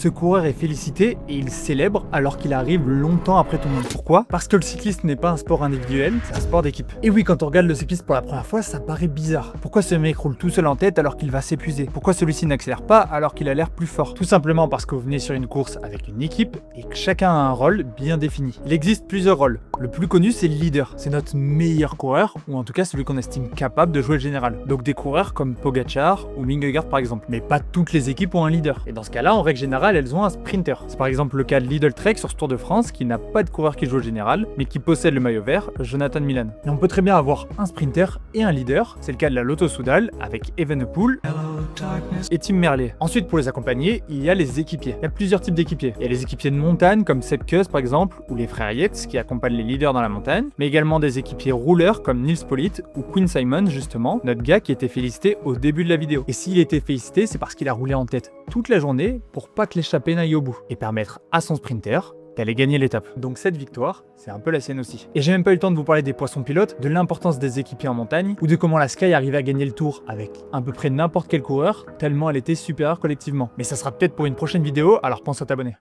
Ce coureur est félicité et il célèbre alors qu'il arrive longtemps après tout le monde. Pourquoi? Parce que le cyclisme n'est pas un sport individuel, c'est un sport d'équipe. Et oui, quand on regarde le cycliste pour la première fois, ça paraît bizarre. Pourquoi ce mec roule tout seul en tête alors qu'il va s'épuiser? Pourquoi celui-ci n'accélère pas alors qu'il a l'air plus fort? Tout simplement parce que vous venez sur une course avec une équipe et que chacun a un rôle bien défini. Il existe plusieurs rôles. Le plus connu, c'est le leader. C'est notre meilleur coureur, ou en tout cas celui qu'on estime capable de jouer le général. Donc des coureurs comme Pogacar ou Vingegaard par exemple. Mais pas toutes les équipes ont un leader. Et dans ce cas-là, en règle générale, elles ont un sprinter. C'est par exemple le cas de Lidl Trek sur ce Tour de France qui n'a pas de coureur qui joue le général, mais qui possède le maillot vert, Jonathan Milan. Et on peut très bien avoir un sprinter et un leader. C'est le cas de la Lotto Soudal avec Evenepoel et Tim Merlier. Ensuite, pour les accompagner, il y a les équipiers. Il y a plusieurs types d'équipiers. Il y a les équipiers de montagne comme Sepp Kuss par exemple, ou les frères Yates qui accompagnent les leaders dans la montagne, mais également des équipiers rouleurs comme Nils Politt ou Quinn Simon justement, notre gars qui était félicité au début de la vidéo. Et s'il était félicité, c'est parce qu'il a roulé en tête toute la journée pour pas que l'échappée n'aille au bout et permettre à son sprinter d'aller gagner l'étape. Donc cette victoire, c'est un peu la sienne aussi. Et j'ai même pas eu le temps de vous parler des poissons pilotes, de l'importance des équipiers en montagne, ou de comment la Sky arrivait à gagner le tour avec à peu près n'importe quel coureur, tellement elle était supérieure collectivement. Mais ça sera peut-être pour une prochaine vidéo, alors pense à t'abonner.